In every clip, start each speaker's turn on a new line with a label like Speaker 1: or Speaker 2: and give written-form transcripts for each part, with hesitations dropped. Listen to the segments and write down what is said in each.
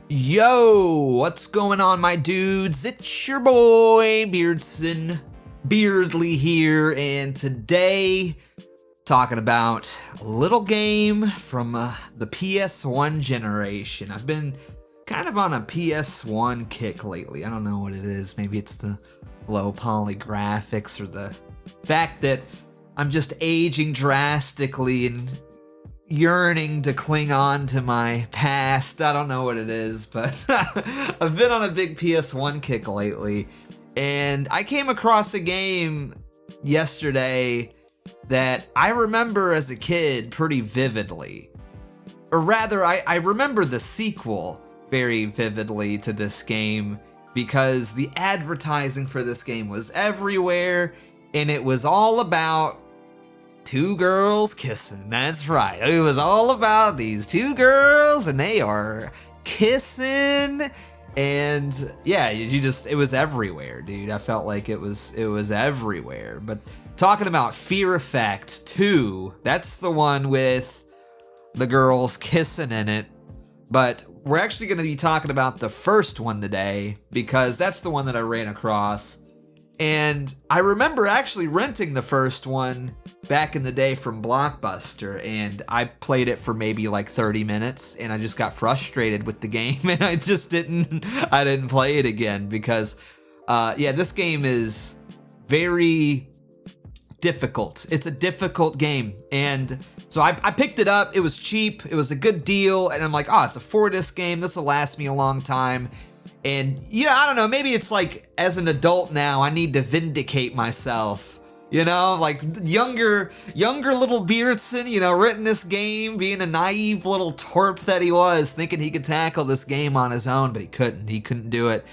Speaker 1: Yo, what's going on, my dudes? It's your boy Beardson, Beardly here, and today talking about a little game from the PS1 generation. I've been kind of on a PS1 kick lately. I don't know what it is. Maybe it's the low poly graphics or the fact that I'm just aging drastically and yearning to cling on to my past. I don't know what it is, but I've been on a big PS1 kick lately, and I came across a game yesterday that I remember as a kid pretty vividly. Or rather, I remember the sequel very vividly to this game because the advertising for this game was everywhere, and it was all about two girls kissing. That's right. It was all about these two girls and they are kissing. And yeah, it was everywhere, dude. I felt like it was everywhere. But talking about Fear Effect 2, that's the one with the girls kissing in it. But we're actually going to be talking about the first one today because that's the one that I ran across. And I remember actually renting the first one back in the day from Blockbuster, and I played it for maybe like 30 minutes, and I just got frustrated with the game, and I didn't play it again because, this game is very difficult. It's a difficult game, and so I picked it up. It was cheap. It was a good deal, and I'm like, oh, it's a 4-disc game. This will last me a long time. And, I don't know, maybe it's like, as an adult now, I need to vindicate myself, like younger little Beardson, written this game, being a naive little twerp that he was, thinking he could tackle this game on his own, but he couldn't do it.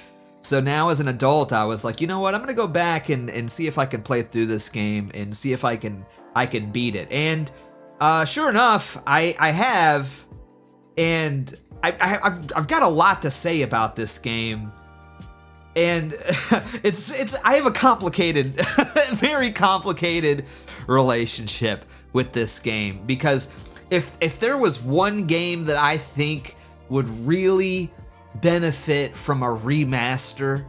Speaker 1: So now as an adult, I was like, you know what, I'm gonna go back and see if I can play through this game and see if I can beat it. And sure enough, I have, and I've got a lot to say about this game, and I have a complicated, very complicated relationship with this game because if there was one game that I think would really benefit from a remaster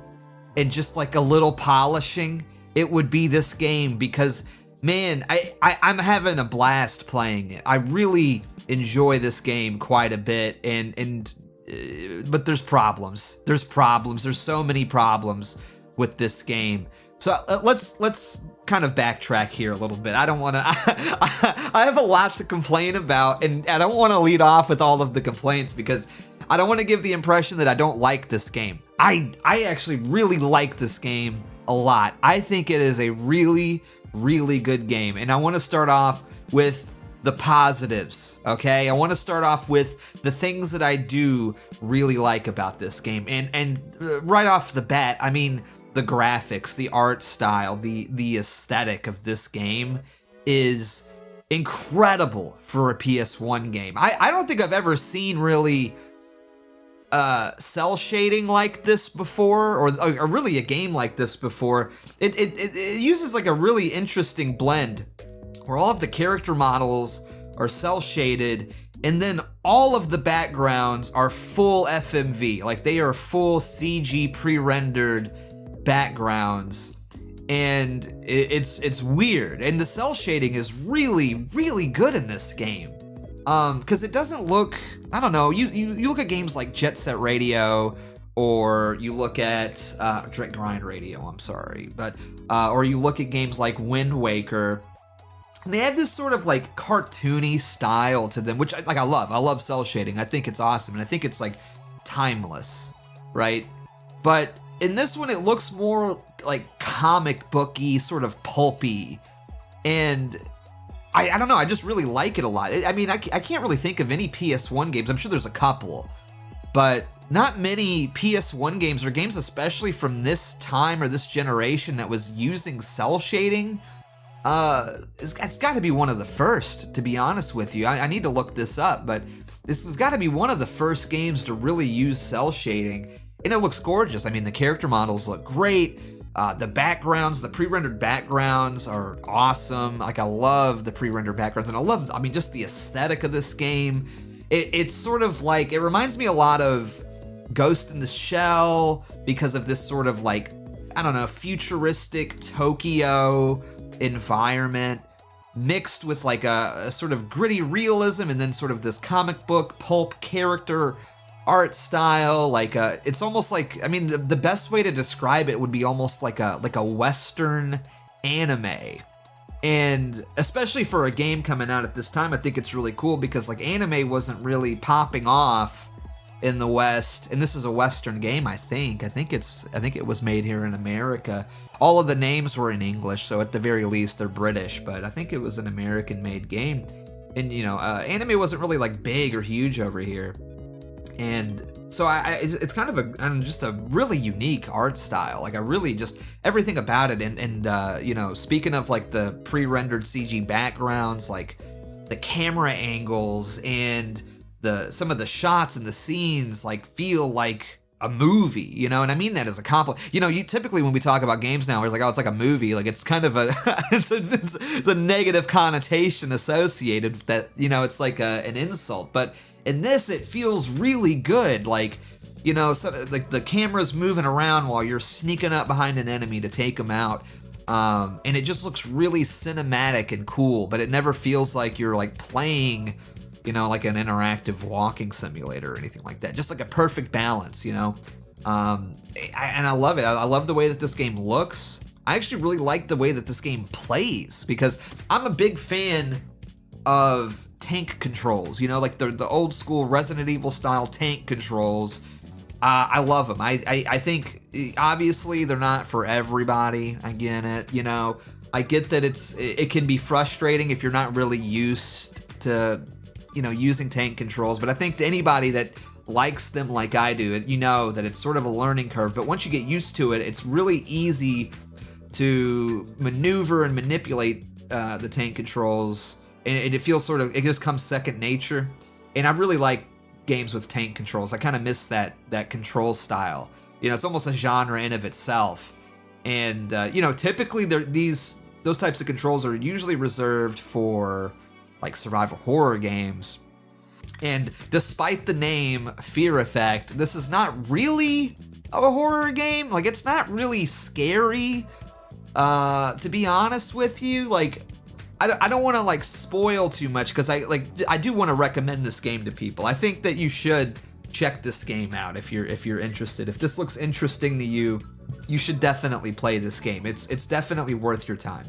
Speaker 1: and just like a little polishing, it would be this game because, man, I'm having a blast playing it. I really enjoy this game quite a bit, but there's problems. There's so many problems with this game. So let's kind of backtrack here a little bit. I don't want to. I have a lot to complain about, and I don't want to lead off with all of the complaints because I don't want to give the impression that I don't like this game. I actually really like this game a lot. I think it is a really, really good game, and I want to start off with the positives, okay? I want to start off with the things that I do really like about this game. And right off the bat, I mean, the graphics, the art style, the aesthetic of this game is incredible for a PS1 game. I don't think I've ever seen really cell shading like this before, or really a game like this before. It uses like a really interesting blend where all of the character models are cell shaded, and then all of the backgrounds are full FMV, like they are full CG pre-rendered backgrounds, and it's weird. And the cell shading is really, really good in this game, because it doesn't look, I don't know, you look at games like Jet Set Radio, or you look at Grind Radio, I'm sorry, but or you look at games like Wind Waker. And they have this sort of like cartoony style to them, which I love. I love cell shading. I think it's awesome, and I think it's like timeless, right? But in this one, it looks more like comic booky, sort of pulpy, and I don't know. I just really like it a lot. I mean, I can't really think of any PS1 games. I'm sure there's a couple, but not many PS1 games or games, especially from this time or this generation, that was using cell shading. It's got to be one of the first, to be honest with you. I need to look this up, but this has got to be one of the first games to really use cell shading, and it looks gorgeous. I mean, the character models look great. The backgrounds, the pre-rendered backgrounds are awesome. Like, I love the pre-rendered backgrounds, and I mean, just the aesthetic of this game. It's sort of like, it reminds me a lot of Ghost in the Shell because of this sort of like, I don't know, futuristic Tokyo environment mixed with like a sort of gritty realism and then sort of this comic book pulp character art style. Like it's almost like, I mean, the best way to describe it would be almost like a Western anime. And especially for a game coming out at this time, I think it's really cool because like anime wasn't really popping off in the West, and this is a Western game, I think. I think it was made here in America. All of the names were in English, so at the very least they're British, but I think it was an American-made game. And you know, anime wasn't really like big or huge over here, and so it's kind of just a really unique art style. Like I really just everything about it, and you know, speaking of like the pre-rendered CG backgrounds, like the camera angles and some of the shots and the scenes like feel like a movie, you know, and I mean that as a compliment. You know, you typically when we talk about games now, it's like, oh, it's like a movie, like it's kind of a it's a negative connotation associated with that, you know, it's like an insult. But in this, it feels really good, like, you know, so like the camera's moving around while you're sneaking up behind an enemy to take them out. And it just looks really cinematic and cool, but it never feels like you're like playing, you know, like an interactive walking simulator or anything like that. Just like a perfect balance, you know? And I love it. I love the way that this game looks. I actually really like the way that this game plays because I'm a big fan of tank controls, you know, like the old school Resident Evil style tank controls. I love them. I think obviously they're not for everybody. I get it, you know. I get that it can be frustrating if you're not really used to, you know, using tank controls, but I think to anybody that likes them like I do, you know that it's sort of a learning curve, but once you get used to it, it's really easy to maneuver and manipulate the tank controls, and it feels sort of, it just comes second nature, and I really like games with tank controls. I kind of miss that control style. You know, it's almost a genre in of itself, and you know, typically those types of controls are usually reserved for like survival horror games. And despite the name Fear Effect, this is not really a horror game. Like, it's not really scary, to be honest with you. Like, I don't want to like spoil too much because I do want to recommend this game to people. I think that you should check this game out if you're interested. If this looks interesting to you, you should definitely play this game. It's definitely worth your time.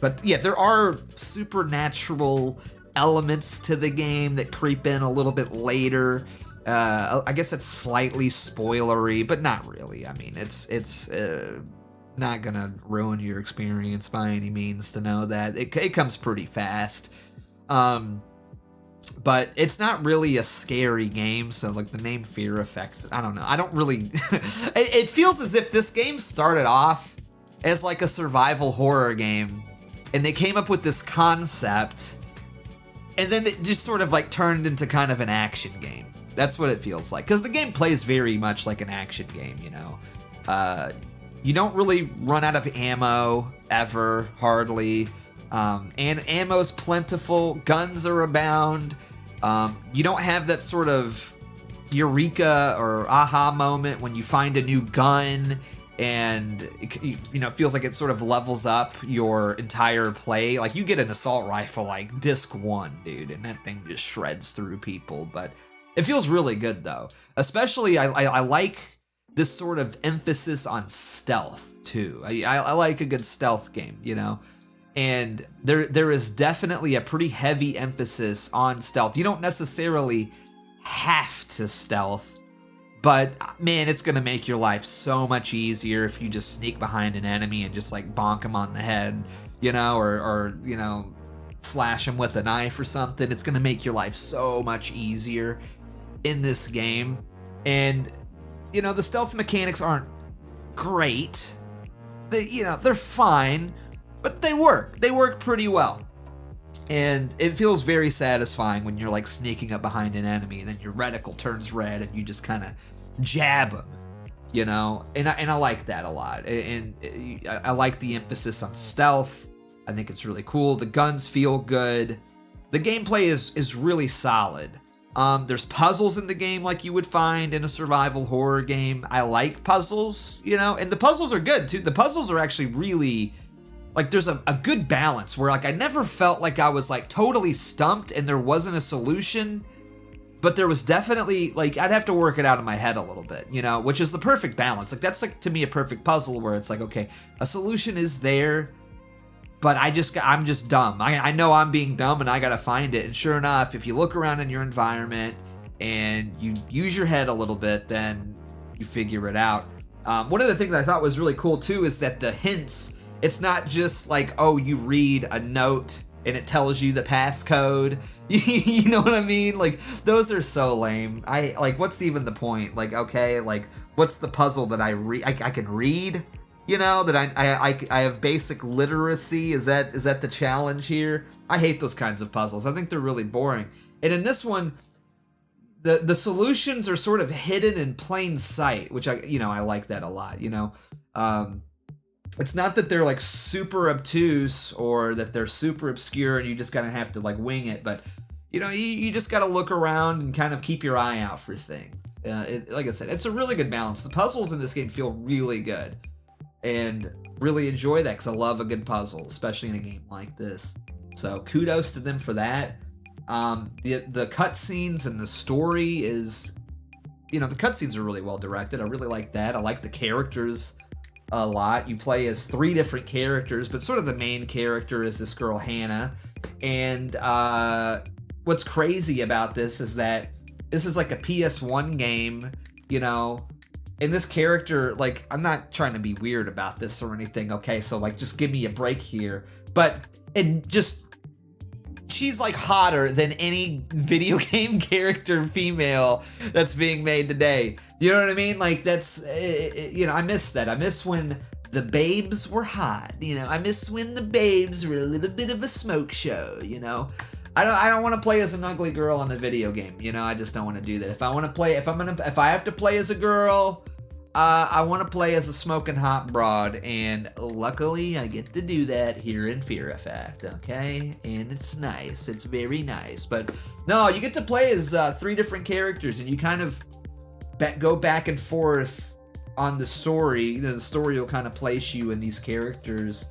Speaker 1: But yeah, there are supernatural elements to the game that creep in a little bit later. I guess it's slightly spoilery, but not really. I mean, it's not gonna ruin your experience by any means to know that. It comes pretty fast. But it's not really a scary game, so like the name Fear Effect, I don't know. I don't really... it feels as if this game started off as like a survival horror game, and they came up with this concept, and then it just sort of like turned into kind of an action game. That's what it feels like, because the game plays very much like an action game, you know. You don't really run out of ammo ever, hardly. And ammo's plentiful, guns are abound. You don't have that sort of eureka or aha moment when you find a new gun and it feels like it sort of levels up your entire play. Like, you get an assault rifle like disc 1, dude, and that thing just shreds through people. But it feels really good though. Especially I like this sort of emphasis on stealth too. I like a good stealth game, you know. And there is definitely a pretty heavy emphasis on stealth. You don't necessarily have to stealth, but man, it's gonna make your life so much easier if you just sneak behind an enemy and just like bonk him on the head, you know, or you know, slash him with a knife or something. It's gonna make your life so much easier in this game. And you know, the stealth mechanics aren't great. They're fine, but they work. They work pretty well. And it feels very satisfying when you're like sneaking up behind an enemy and then your reticle turns red and you just kind of jab them, you know? And I like that a lot. And I like the emphasis on stealth. I think it's really cool. The guns feel good. The gameplay is really solid. There's puzzles in the game like you would find in a survival horror game. I like puzzles, you know, and the puzzles are good too. The puzzles are actually really, like, there's a good balance where, like, I never felt like I was, like, totally stumped and there wasn't a solution, but there was definitely, like, I'd have to work it out in my head a little bit, you know, which is the perfect balance. Like, that's, like, to me, a perfect puzzle where it's like, okay, a solution is there, but I'm just dumb. I know I'm being dumb and I gotta find it. And sure enough, if you look around in your environment and you use your head a little bit, then you figure it out. One of the things I thought was really cool too is that the hints, it's not just like, oh, you read a note and it tells you the passcode. You know what I mean? Like, those are so lame. Like, what's even the point? Like, okay, like, what's the puzzle that I can read? You know, that I have basic literacy. Is that the challenge here? I hate those kinds of puzzles. I think they're really boring. And in this one, the solutions are sort of hidden in plain sight, which I like that a lot, you know. It's not that they're like super obtuse or that they're super obscure and you just kind of have to like wing it, but you know, you just got to look around and kind of keep your eye out for things. Like I said, it's a really good balance. The puzzles in this game feel really good and really enjoy that because I love a good puzzle, especially in a game like this. So kudos to them for that. The cutscenes and the story is, you know, the cutscenes are really well directed. I really like that. I like the characters a lot. You play as 3 different characters, but sort of the main character is this girl Hannah. And what's crazy about this is that this is like a PS1 game, you know, and this character, like, I'm not trying to be weird about this or anything, okay, so like just give me a break here, but she's like hotter than any video game character female that's being made today. You know what I mean? Like, that's, you know, I miss that. I miss when the babes were hot. You know, I miss when the babes were a little bit of a smoke show, you know? I don't want to play as an ugly girl in a video game, you know? I just don't want to do that. If I have to play as a girl, I want to play as a smoking hot broad, and luckily I get to do that here in Fear Effect, okay? And it's nice. It's very nice. But no, you get to play as 3 different characters, and you kind of go back and forth on the story. You know, the story will kind of place you in these characters,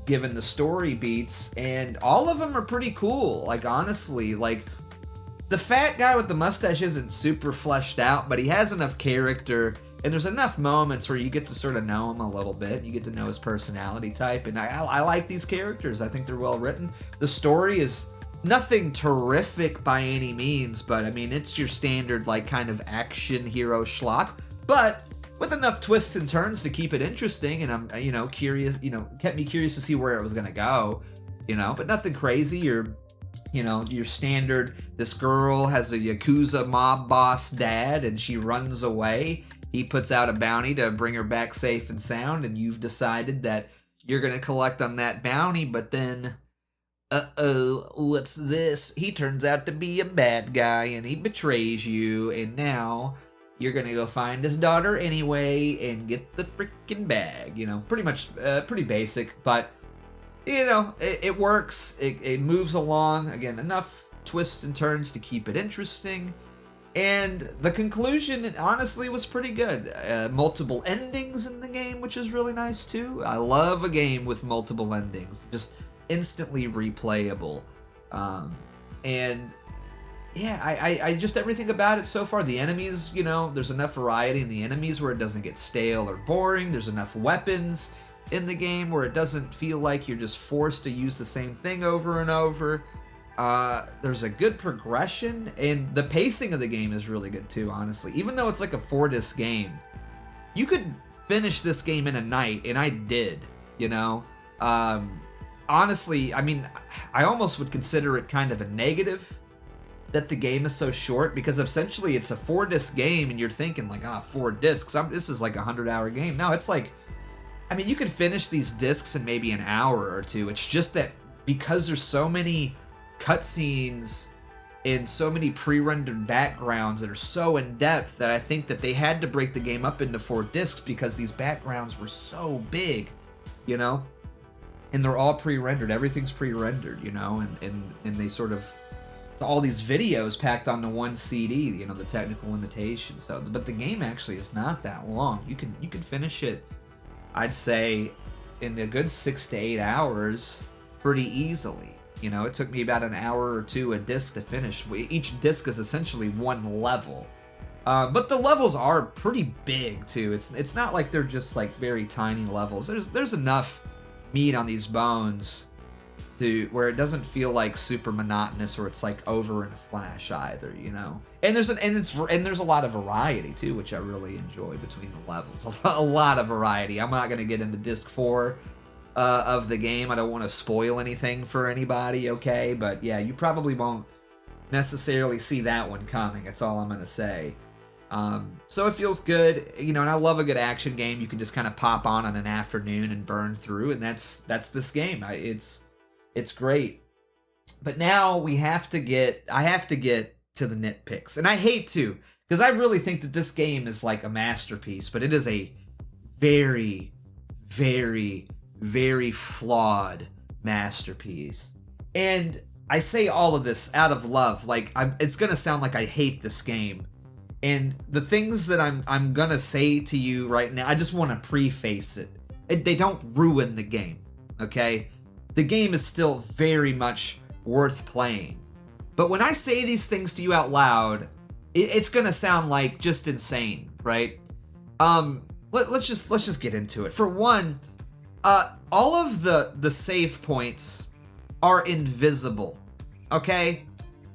Speaker 1: given the story beats, and all of them are pretty cool. Like, honestly, like, the fat guy with the mustache isn't super fleshed out, but he has enough character, and there's enough moments where you get to sort of know him a little bit. You get to know his personality type, and I like these characters. I think they're well written. The story is nothing terrific by any means, but I mean, it's your standard, like, kind of action hero schlock, but with enough twists and turns to keep it interesting, and I'm, you know, curious, you know, kept me curious to see where it was gonna go, you know, but nothing crazy. You know, your standard, this girl has a Yakuza mob boss dad and she runs away. He puts out a bounty to bring her back safe and sound, and you've decided that you're gonna collect on that bounty, but then what's this? He turns out to be a bad guy and he betrays you, and now you're gonna go find his daughter anyway and get the freaking bag. You know, pretty much, pretty basic, but you know, it works. It moves along. Again, enough twists and turns to keep it interesting. And the conclusion, honestly, was pretty good. Multiple endings in the game, which is really nice too. I love a game with multiple endings. Just instantly replayable. And yeah, I just, everything about it so far. The enemies, you know, there's enough variety in the enemies where it doesn't get stale or boring. There's enough weapons in the game where it doesn't feel like you're just forced to use the same thing over and over. There's a good progression, and the pacing of the game is really good too, honestly. Even though it's like a 4-disc game, you could finish this game in a night, and I did, you know? Honestly, I mean, I almost would consider it kind of a negative that the game is so short, because essentially it's a 4-disc game, and you're thinking like, 4 discs, this is like a 100-hour game. No, it's like, I mean, you could finish these discs in maybe an hour or 2. It's just that because there's so many cutscenes and so many pre-rendered backgrounds that are so in-depth that I think that they had to break the game up into 4 discs because these backgrounds were so big, you know? And they're all pre-rendered. Everything's pre-rendered, you know? And they sort of all these videos packed onto one CD, you know, the technical limitations. So, but the game actually is not that long. You can finish it, I'd say, in a good 6 to 8 hours pretty easily. You know, it took me about an hour or two a disc to finish. Each disc is essentially one level. But the levels are pretty big too. It's not like they're just like very tiny levels. There's enough meat on these bones to where it doesn't feel like super monotonous or it's like over in a flash either, you know. And there's a lot of variety too, which I really enjoy between the levels. A lot of variety. I'm not gonna get into disc 4 of the game. I don't want to spoil anything for anybody, okay? But yeah, you probably won't necessarily see that one coming. That's all I'm gonna say. So it feels good, you know, and I love a good action game you can just kind of pop on an afternoon and burn through, and that's this game. It's great. But now I have to get to the nitpicks. And I hate to, because I really think that this game is like a masterpiece, but it is a very, very, very flawed masterpiece. And I say all of this out of love. Like, it's going to sound like I hate this game. And the things that I'm going to say to you right now, I just want to preface it. They don't ruin the game, okay? The game is still very much worth playing. But when I say these things to you out loud, it's gonna sound like just insane, right? Let's just get into it. For one, all of the save points are invisible. Okay?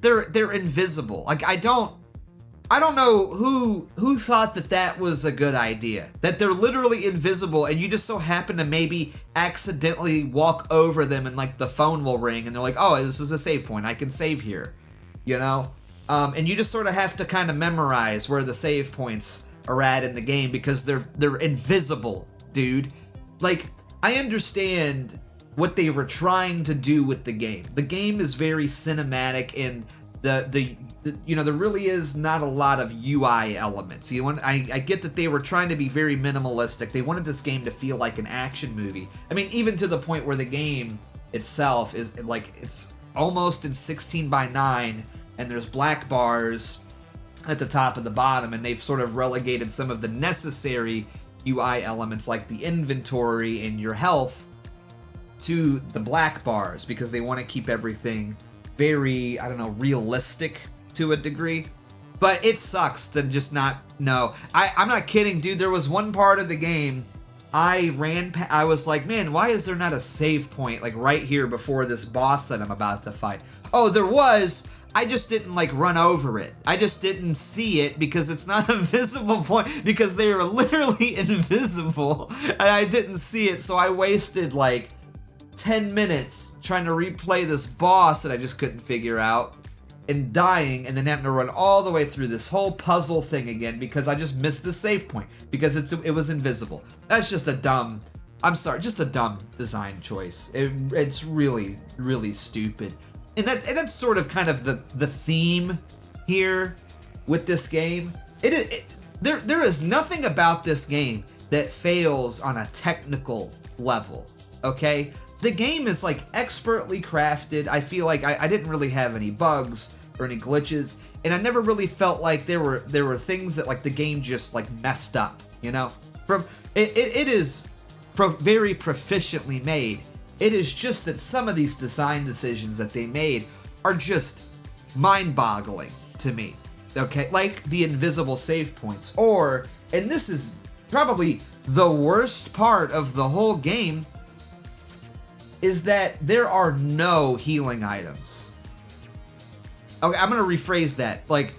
Speaker 1: They're invisible. Like, I don't know who thought that was a good idea. That they're literally invisible and you just so happen to maybe accidentally walk over them and like the phone will ring and they're like, oh, this is a save point. I can save here, you know? And you just sort of have to kind of memorize where the save points are at in the game because they're invisible, dude. Like, I understand what they were trying to do with the game. The game is very cinematic and the you know, there really is not a lot of UI elements. I get that they were trying to be very minimalistic. They wanted this game to feel like an action movie. I mean, even to the point where the game itself is like, it's almost in 16:9 and there's black bars at the top and the bottom, and they've sort of relegated some of the necessary UI elements like the inventory and your health to the black bars because they want to keep everything very, I don't know, realistic to a degree. But it sucks to just not know. I'm not kidding, dude. There was one part of the game I was like, man, why is there not a save point like right here before this boss that I'm about to fight? Oh, there was. I just didn't like run over it. I just didn't see it because it's not a visible point because they were literally invisible and I didn't see it. So I wasted like 10 minutes trying to replay this boss that I just couldn't figure out and dying and then having to run all the way through this whole puzzle thing again because I just missed the save point because it was invisible. That's just a dumb design choice. It's really, really stupid. And that's sort of kind of the theme here with this game. There is nothing about this game that fails on a technical level, okay? The game is like expertly crafted. I feel like I didn't really have any bugs or any glitches, and I never really felt like there were things that like the game just like messed up, you know? It is very proficiently made. It is just that some of these design decisions that they made are just mind-boggling to me, okay? Like the invisible save points, and this is probably the worst part of the whole game, is that there are no healing items. Okay, I'm gonna rephrase that. Like,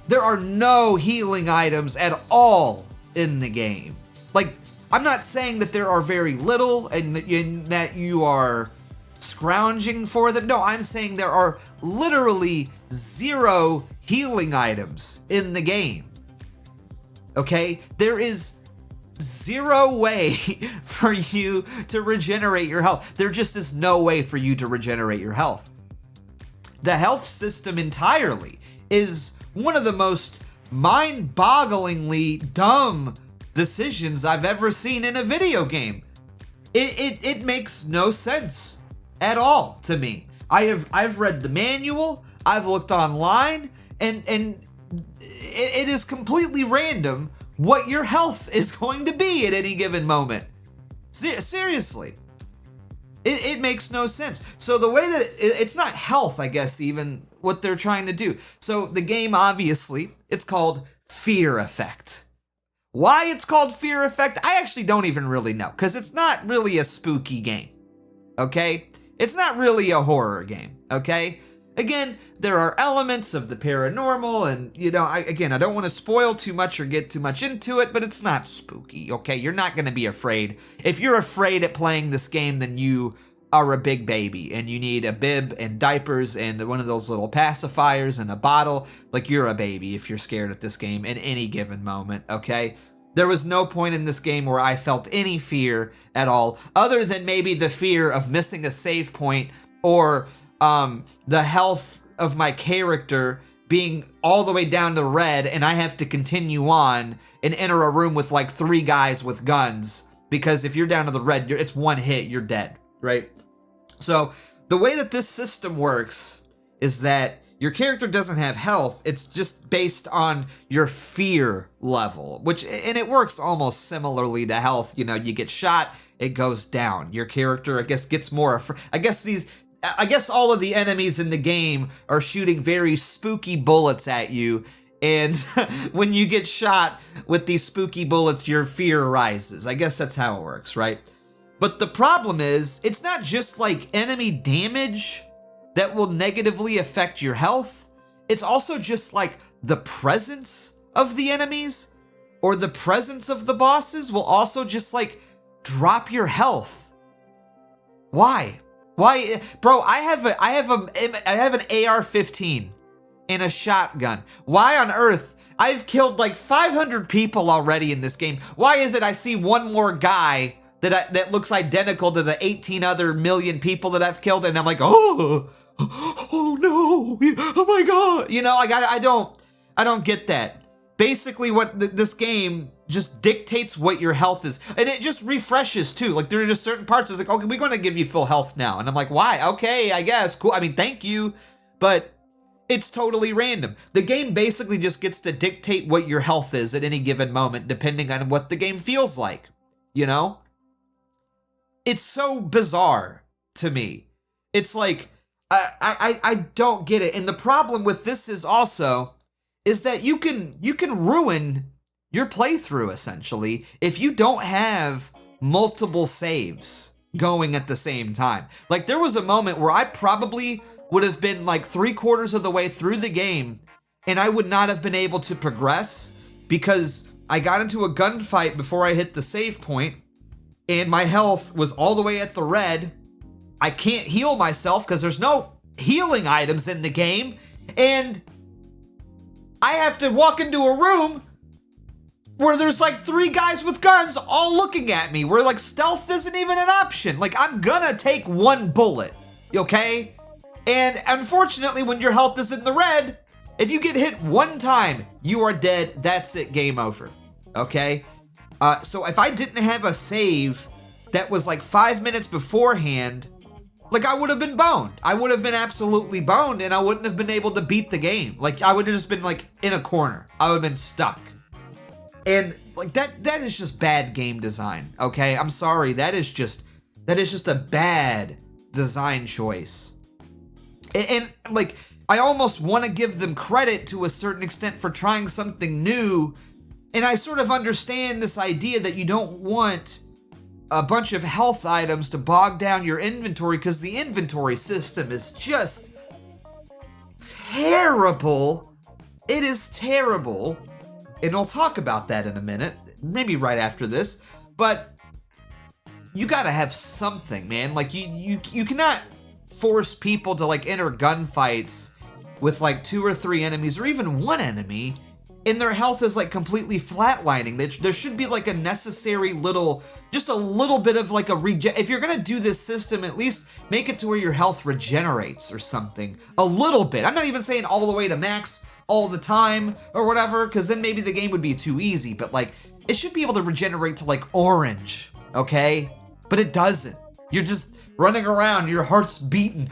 Speaker 1: there are no healing items at all in the game. Like, I'm not saying that there are very little and that you are scrounging for them. No, I'm saying there are literally 0 healing items in the game. Okay? There is 0 way for you to regenerate your health. There just is no way for you to regenerate your health. The health system entirely is one of the most mind-bogglingly dumb decisions I've ever seen in a video game. It makes no sense at all to me. I've read the manual, I've looked online, and it is completely random what your health is going to be at any given moment. Seriously. It makes no sense. So the way that it's not health, I guess, even what they're trying to do. So the game, obviously, it's called Fear Effect. Why it's called Fear Effect, I actually don't even really know, because it's not really a spooky game, okay? It's not really a horror game, okay? Again, there are elements of the paranormal, and, you know, I don't want to spoil too much or get too much into it, but it's not spooky, okay? You're not going to be afraid. If you're afraid at playing this game, then you are a big baby, and you need a bib and diapers and one of those little pacifiers and a bottle. Like, you're a baby if you're scared at this game in any given moment, okay? There was no point in this game where I felt any fear at all, other than maybe the fear of missing a save point or the health of my character being all the way down to red, and I have to continue on and enter a room with like 3 guys with guns, because if you're down to the red, it's one hit, you're dead, right? So the way that this system works is that your character doesn't have health. It's just based on your fear level, and it works almost similarly to health. You know, you get shot, it goes down. Your character, I guess, gets more. I guess all of the enemies in the game are shooting very spooky bullets at you, and when you get shot with these spooky bullets, your fear rises. I guess that's how it works, right? But the problem is, it's not just like enemy damage that will negatively affect your health. It's also just like the presence of the enemies or the presence of the bosses will also just like drop your health. Why? Why, bro? I have an AR-15 and a shotgun. Why on earth? I've killed like 500 people already in this game. Why is it I see one more guy that looks identical to the 18 other million people that I've killed, and I'm like, oh no, oh my god, you know, like I don't get that. Basically, what this game just dictates what your health is, and it just refreshes too. Like, there are just certain parts. It's like, okay, we're going to give you full health now, and I'm like, why? Okay, I guess, cool. I mean, thank you, but it's totally random. The game basically just gets to dictate what your health is at any given moment, depending on what the game feels like. You know, it's so bizarre to me. It's like I don't get it, and the problem with this is that you can ruin your playthrough, essentially, if you don't have multiple saves going at the same time. Like, there was a moment where I probably would have been like 3/4 of the way through the game, and I would not have been able to progress because I got into a gunfight before I hit the save point, and my health was all the way at the red. I can't heal myself because there's no healing items in the game, and I have to walk into a room where there's like 3 guys with guns all looking at me, where like stealth isn't even an option. Like, I'm gonna take 1 bullet, okay? And unfortunately, when your health is in the red, if you get hit 1 time, you are dead. That's it, game over, okay? So if I didn't have a save that was like 5 minutes beforehand, like, I would have been boned. I would have been absolutely boned, and I wouldn't have been able to beat the game. Like, I would have just been like in a corner. I would have been stuck. And like that is just bad game design, okay? I'm sorry. That is just a bad design choice. And like, I almost want to give them credit to a certain extent for trying something new. And I sort of understand this idea that you don't want a bunch of health items to bog down your inventory, because the inventory system is just terrible. It is terrible. And I'll talk about that in a minute, maybe right after this. But you gotta have something, man. Like, you cannot force people to like enter gunfights with like 2 or 3 enemies, or even 1 enemy, and their health is like completely flatlining. There should be like a necessary just a little bit of like a if you're gonna do this system, at least make it to where your health regenerates or something. A little bit. I'm not even saying all the way to max all the time or whatever, because then maybe the game would be too easy, but like, it should be able to regenerate to like orange, okay? But it doesn't. You're just running around, your heart's beating,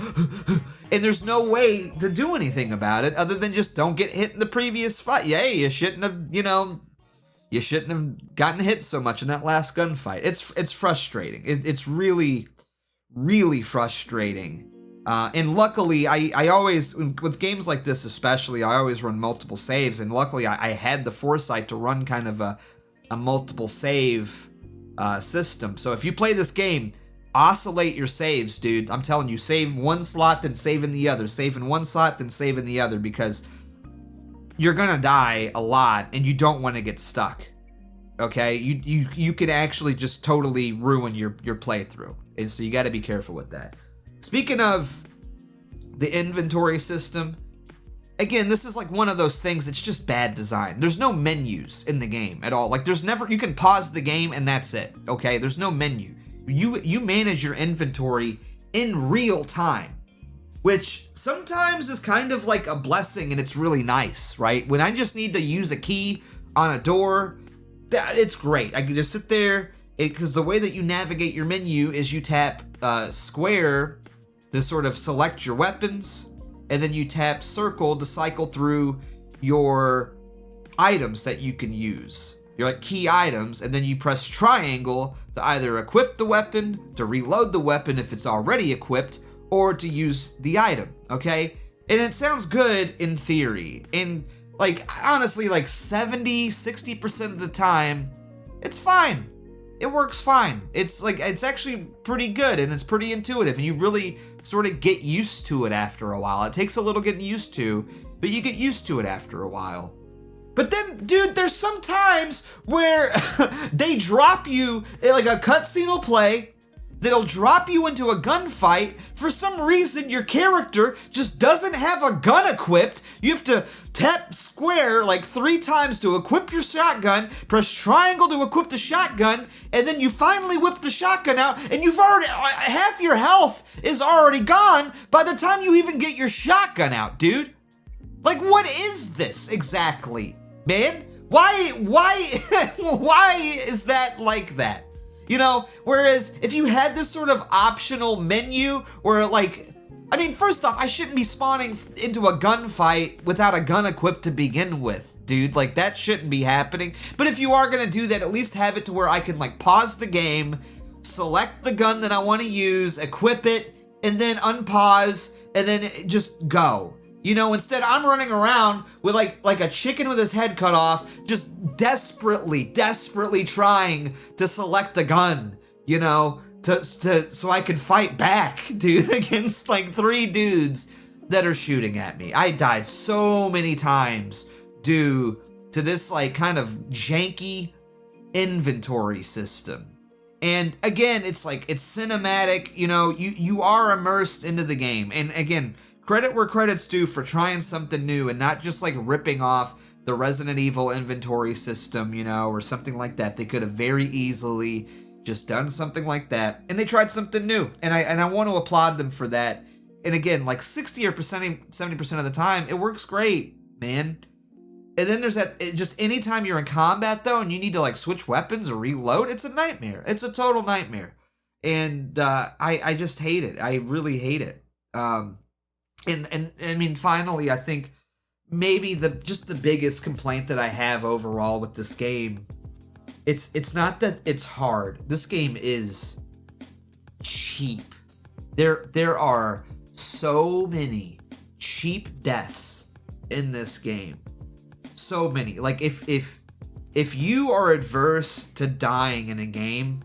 Speaker 1: and there's no way to do anything about it other than just don't get hit in the previous fight. Yeah, you shouldn't have, you shouldn't have gotten hit so much in that last gunfight. It's frustrating. It's really, really frustrating. And luckily, I always, with games like this especially, I always run multiple saves, and luckily I had the foresight to run kind of a multiple save system. So if you play this game, oscillate your saves, dude. I'm telling you, save one slot, then save in the other. Save in one slot, then save in the other, because you're gonna die a lot, and you don't want to get stuck. Okay? You could actually just totally ruin your playthrough. And so you gotta be careful with that. Speaking of the inventory system, again, this is like one of those things that's just bad design. There's no menus in the game at all. Like, there's never, you can pause the game and that's it, okay? There's no menu. You manage your inventory in real time, which sometimes is kind of like a blessing, and it's really nice, right? When I just need to use a key on a door, it's great. I can just sit there, because the way that you navigate your menu is you tap square to sort of select your weapons, and then you tap circle to cycle through your items that you can use. Your like key items, and then you press triangle to either equip the weapon, to reload the weapon if it's already equipped, or to use the item, okay? And it sounds good in theory, and like honestly, like 70-60% of the time, it's fine. It works fine. It's like, it's actually pretty good, and it's pretty intuitive, and you really sort of get used to it after a while. It takes a little getting used to, but you get used to it after a while. But then, dude, there's some times where they drop you, like a cutscene will play, that'll drop you into a gunfight. For some reason, your character just doesn't have a gun equipped. You have to tap square like 3 times to equip your shotgun, press triangle to equip the shotgun, and then you finally whip the shotgun out, and you've already, half your health is already gone by the time you even get your shotgun out, dude. Like, what is this exactly, man? Why is that like that? You know, whereas if you had this sort of optional menu where, like, I mean, first off, I shouldn't be spawning into a gunfight without a gun equipped to begin with, dude. Like, that shouldn't be happening. But if you are gonna do that, at least have it to where I can, like, pause the game, select the gun that I want to use, equip it, and then unpause, and then just go. You know, instead I'm running around with like a chicken with his head cut off, just desperately trying to select a gun, you know, so I can fight back, dude, against like 3 dudes that are shooting at me. I died so many times due to this like kind of janky inventory system. And again, it's like, it's cinematic, you know, you are immersed into the game. And again, credit where credit's due for trying something new and not just like ripping off the Resident Evil inventory system, you know, or something like that. They could have very easily just done something like that, and they tried something new, and I want to applaud them for that. And again, like 60 or 70% of the time, it works great, man. And then there's that, just anytime you're in combat though, and you need to like switch weapons or reload, it's a nightmare. It's a total nightmare. And I just hate it. I really hate it. And I mean, finally, I think maybe the biggest complaint that I have overall with this game, it's not that it's hard. This game is cheap. There are so many cheap deaths in this game. So many. Like if you are adverse to dying in a game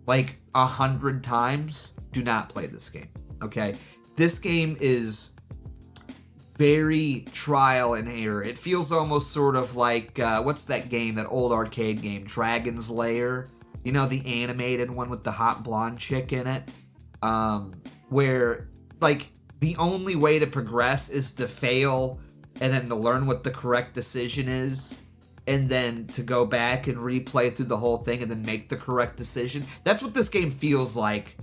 Speaker 1: like 100 times, do not play this game. Okay? This game is very trial and error. It feels almost sort of like, what's that game, that old arcade game, Dragon's Lair? You know, the animated one with the hot blonde chick in it? Where, like, the only way to progress is to fail and then to learn what the correct decision is, and then to go back and replay through the whole thing and then make the correct decision. That's what this game feels like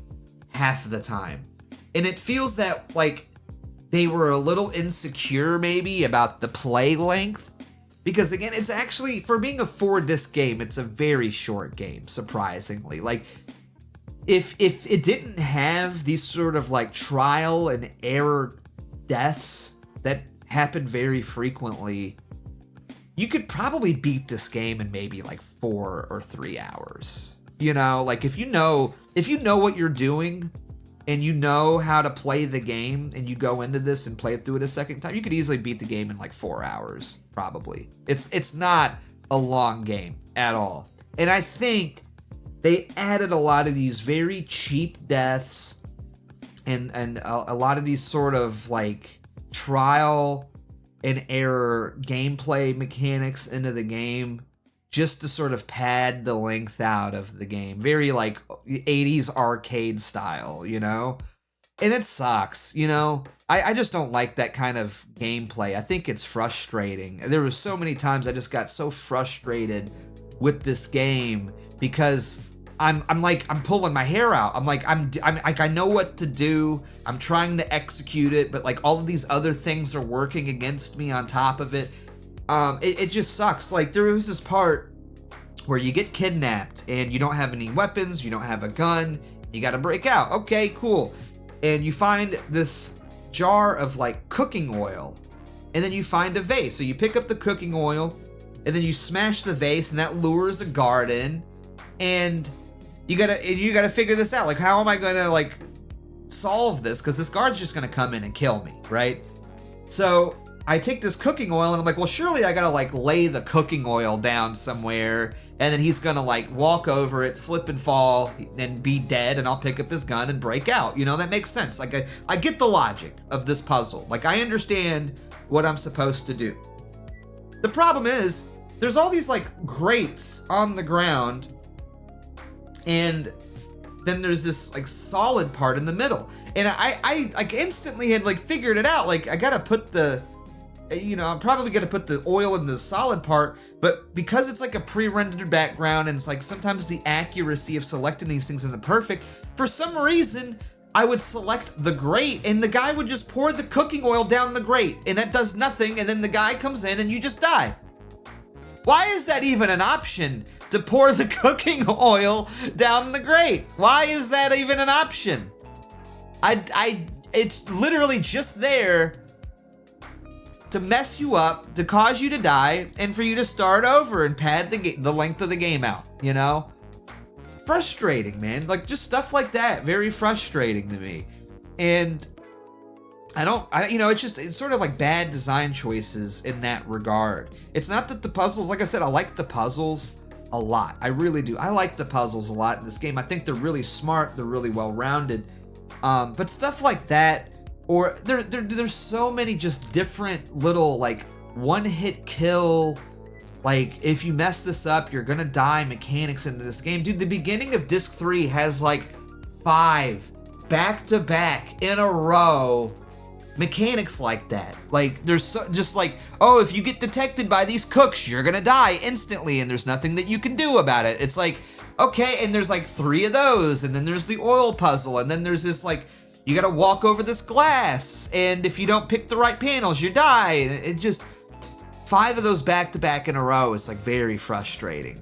Speaker 1: half the time. And it feels that, like, they were a little insecure maybe about the play length, because again, it's actually, for being a 4-disc game, it's a very short game, surprisingly. Like, if it didn't have these sort of like trial and error deaths that happen very frequently, you could probably beat this game in maybe like 4 or 3 hours. You know, like if you know what you're doing and you know how to play the game and you go into this and play it through it a second time, you could easily beat the game in like 4 hours, probably. It's not a long game at all. And I think they added a lot of these very cheap deaths and a lot of these sort of like trial and error gameplay mechanics into the game just to sort of pad the length out of the game. Very like 80s arcade style, you know? And it sucks, you know? I just don't like that kind of gameplay. I think it's frustrating. There were so many times I just got so frustrated with this game because I'm pulling my hair out. I'm like I know what to do. I'm trying to execute it, but like all of these other things are working against me on top of it. It just sucks. Like there was this part where you get kidnapped and you don't have any weapons, you don't have a gun, you got to break out. Okay, cool. And you find this jar of like cooking oil, and then you find a vase. So you pick up the cooking oil, and then you smash the vase, and that lures a guard in, and you gotta figure this out. Like, how am I gonna like solve this? Because this guard's just gonna come in and kill me, right? So I take this cooking oil and I'm like, well, surely I gotta like lay the cooking oil down somewhere, and then he's gonna like walk over it, slip and fall, and be dead, and I'll pick up his gun and break out. You know, that makes sense. Like I get the logic of this puzzle. Like I understand what I'm supposed to do. The problem is there's all these like grates on the ground, and then there's this like solid part in the middle. And I like instantly had like figured it out. Like I gotta put the, you know, I'm probably gonna put the oil in the solid part, but because it's like a pre-rendered background and it's like sometimes the accuracy of selecting these things isn't perfect, for some reason I would select the grate and the guy would just pour the cooking oil down the grate and that does nothing, and then the guy comes in and you just die. Why is that even an option, to pour the cooking oil down the grate? Why is that even an option? It's literally just there to mess you up, to cause you to die, and for you to start over and pad the length of the game out, you know? Frustrating, man. Like, just stuff like that, very frustrating to me. And it's sort of like bad design choices in that regard. It's not that the puzzles, like I said, I like the puzzles a lot. I really do. I like the puzzles a lot in this game. I think they're really smart. They're really well-rounded. But stuff like that, or there's so many just different little like one-hit kill, like if you mess this up, you're gonna die mechanics into this game. Dude, the beginning of Disc 3 has like 5 back-to-back in a row mechanics like that. Like there's just like, oh, if you get detected by these cooks, you're gonna die instantly and there's nothing that you can do about it. It's like, okay, and there's like 3 of those, and then there's the oil puzzle, and then there's this like, you gotta walk over this glass, and if you don't pick the right panels, you die. And it just, 5 of those back to back in a row is like very frustrating.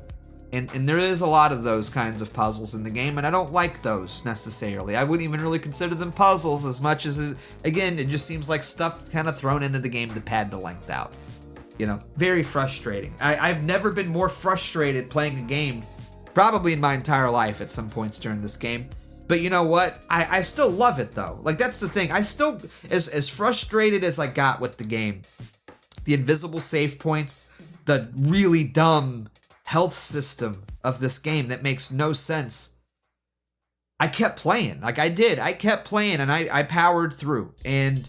Speaker 1: And there is a lot of those kinds of puzzles in the game, and I don't like those necessarily. I wouldn't even really consider them puzzles as much as, again, it just seems like stuff kind of thrown into the game to pad the length out. You know, very frustrating. I've never been more frustrated playing a game, probably in my entire life at some points during this game. But you know what? I still love it though. Like that's the thing. I still, as frustrated as I got with the game, the invisible save points, the really dumb health system of this game that makes no sense, I kept playing. Like I did. I kept playing and I powered through. And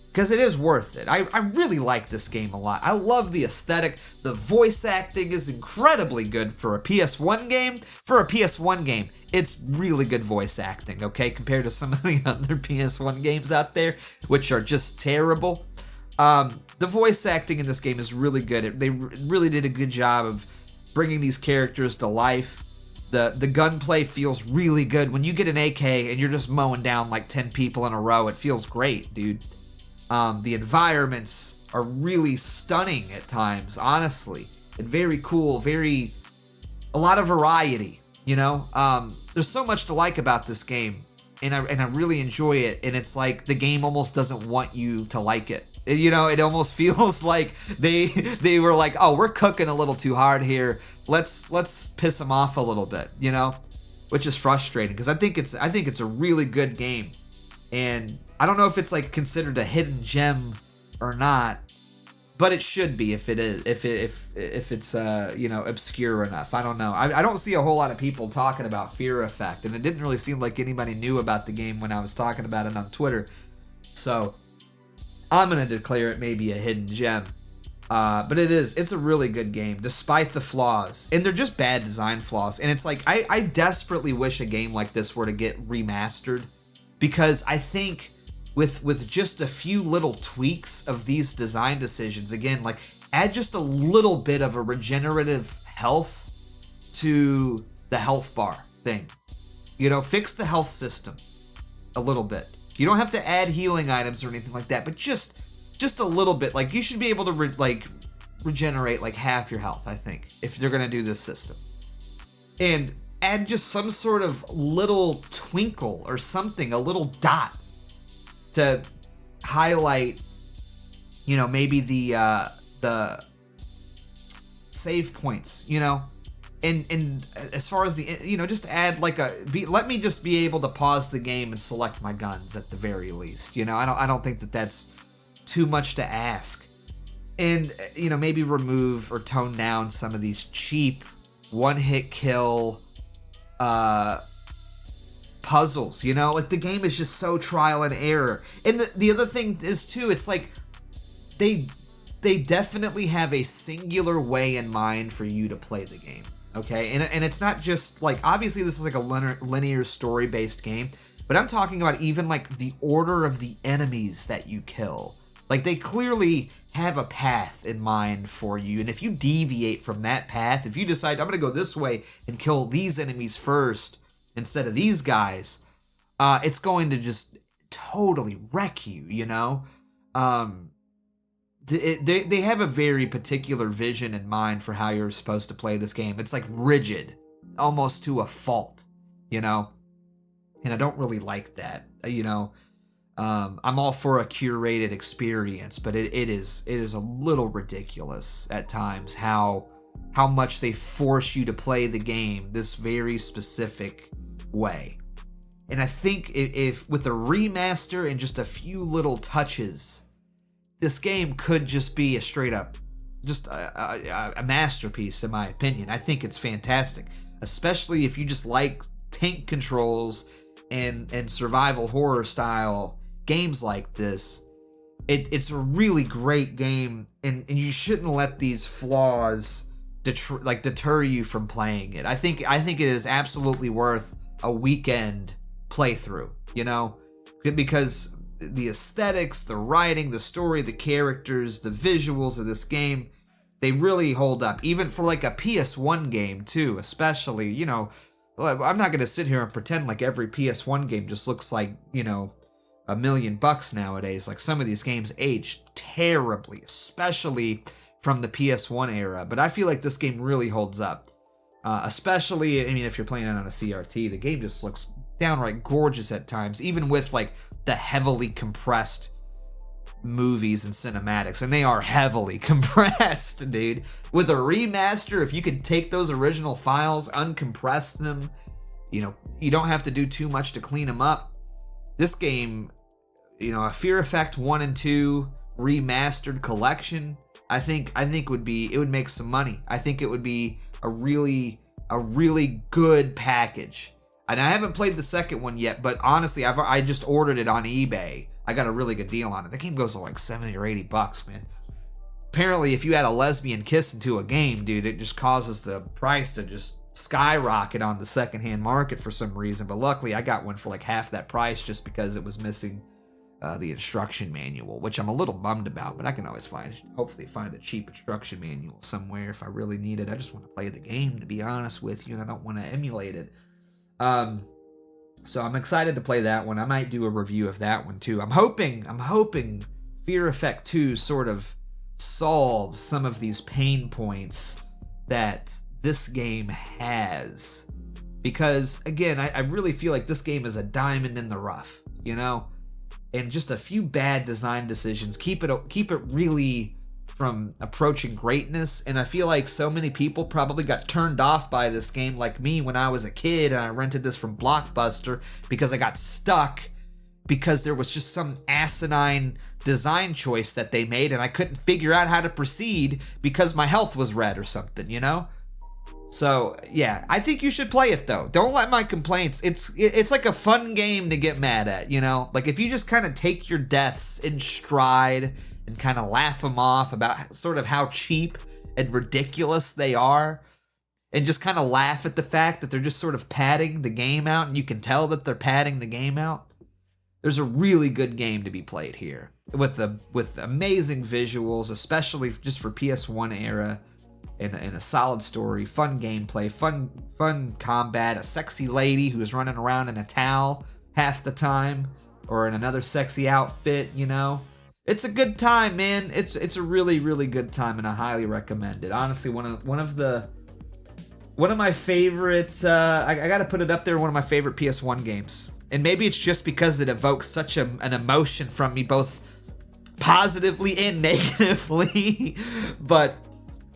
Speaker 1: because it is worth it. I really like this game a lot. I love the aesthetic. The voice acting is incredibly good for a PS1 game. For a PS1 game, it's really good voice acting, okay? Compared to some of the other PS1 games out there, which are just terrible. The voice acting in this game is really good. They really did a good job of bringing these characters to life. The gunplay feels really good. When you get an AK and you're just mowing down like 10 people in a row, it feels great, dude. The environments are really stunning at times, honestly. And very cool, a lot of variety There's so much to like about this game, and I really enjoy it. And it's like the game almost doesn't want you to like it. It almost feels like they were like, oh, we're cooking a little too hard here. Let's piss them off a little bit, which is frustrating because I think it's a really good game, and I don't know if it's like considered a hidden gem or not. But it should be if it is, if it's obscure enough. I don't know. I don't see a whole lot of people talking about Fear Effect, and it didn't really seem like anybody knew about the game when I was talking about it on Twitter. So I'm gonna declare it maybe a hidden gem. But it's a really good game despite the flaws, and they're just bad design flaws. And it's like I desperately wish a game like this were to get remastered, because I think with just a few little tweaks of these design decisions, again, like add just a little bit of a regenerative health to the health bar thing. Fix the health system a little bit. You don't have to add healing items or anything like that, but just a little bit. Like, you should be able to regenerate like half your health, I think, if they're gonna do this system. And add just some sort of little twinkle or something, a little dot, to highlight, maybe the save points, and as far as the, just add like let me just be able to pause the game and select my guns at the very least. I don't think that's too much to ask. And maybe remove or tone down some of these cheap one-hit kill puzzles. Like, the game is just so trial and error. And the other thing is too, it's like they definitely have a singular way in mind for you to play the game. Okay, and it's not just like, obviously this is like a linear story based game, but I'm talking about even like the order of the enemies that you kill. Like, they clearly have a path in mind for you, and if you deviate from that path, if you decide I'm gonna go this way and kill these enemies first instead of these guys, it's going to just totally wreck you. They have a very particular vision in mind for how you're supposed to play this game. It's like rigid, almost to a fault, and I don't really like that. I'm all for a curated experience, but it is a little ridiculous at times how much they force you to play the game this very specific way. And I think if with a remaster and just a few little touches, this game could just be a straight up, just a masterpiece, in my opinion. I think it's fantastic, especially if you just like tank controls and survival horror style games like this. It's a really great game, and you shouldn't let these flaws deter you from playing it. I think it is absolutely worth a weekend playthrough, because the aesthetics, the writing, the story, the characters, the visuals of this game, they really hold up, even for like a PS1 game too, especially. I'm not going to sit here and pretend like every PS1 game just looks like, $1 million nowadays. Like, some of these games age terribly, especially from the PS1 era, but I feel like this game really holds up. Especially, if you're playing it on a CRT, the game just looks downright gorgeous at times, even with like the heavily compressed movies and cinematics, and they are heavily compressed, dude. With a remaster, if you could take those original files, uncompress them, you don't have to do too much to clean them up. This game, a Fear Effect 1 and 2 remastered collection, I think it would make some money. I think it would be a really good package. And I haven't played the second one yet, but honestly, I just ordered it on eBay. I got a really good deal on it. The game goes for like $70 or $80, man. Apparently, if you add a lesbian kiss into a game, dude, it just causes the price to just skyrocket on the secondhand market for some reason. But luckily, I got one for like half that price just because it was missing the instruction manual, which I'm a little bummed about, but I can always hopefully find a cheap instruction manual somewhere if I really need it. I just want to play the game, to be honest with you, and I don't want to emulate it. So I'm excited to play that one. I might do a review of that one too. I'm hoping Fear Effect 2 sort of solves some of these pain points that this game has. because again, I really feel like this game is a diamond in the rough, you know, and just a few bad design decisions keep it really from approaching greatness. And I feel like so many people probably got turned off by this game, like me when I was a kid and I rented this from Blockbuster, because I got stuck because there was just some asinine design choice that they made and I couldn't figure out how to proceed because my health was red or something, you know? So yeah, I think you should play it though. Don't let my complaints. It's like a fun game to get mad at, you know? Like if you just kind of take your deaths in stride and kind of laugh them off about sort of how cheap and ridiculous they are, and just kind of laugh at the fact that they're just sort of padding the game out, and you can tell that they're padding the game out. There's a really good game to be played here with amazing visuals, especially just for PS1 era, and a solid story, fun gameplay, fun combat, a sexy lady who's running around in a towel half the time or in another sexy outfit, you know. It's a good time, man. It's a really, really good time, and I highly recommend it. Honestly, one of my favorite. I gotta put it up there. One of my favorite PS1 games, and maybe it's just because it evokes such an emotion from me, both positively and negatively. But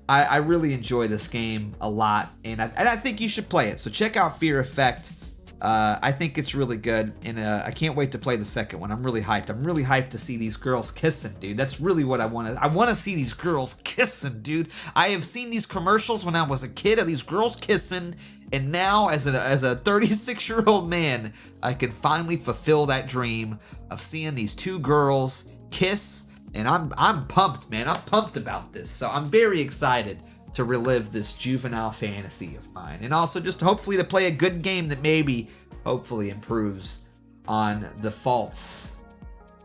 Speaker 1: I really enjoy this game a lot, and I think you should play it. So check out Fear Effect. I think it's really good, and I can't wait to play the second one. I'm really hyped. I'm really hyped to see these girls kissing, dude. That's really what I want to. I want to see these girls kissing, dude. I have seen these commercials when I was a kid of these girls kissing, and now as a 36-year-old man, I can finally fulfill that dream of seeing these two girls kiss, and I'm pumped, man. I'm pumped about this. So I'm very excited to relive this juvenile fantasy of mine, and also just hopefully to play a good game that hopefully improves on the faults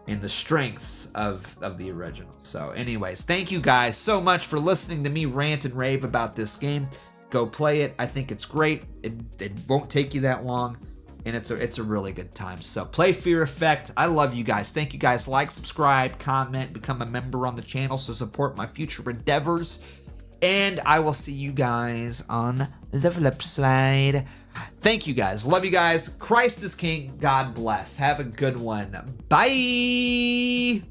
Speaker 1: and the strengths of the original. So anyways, thank you guys so much for listening to me rant and rave about this game. Go play it. I think it's great. It won't take you that long, and it's a really good time. So play Fear Effect. I love you guys. Thank you guys. Like, subscribe, comment, become a member on the channel so support my future endeavors. And I will see you guys on the flip side. Thank you guys. Love you guys. Christ is King. God bless. Have a good one. Bye.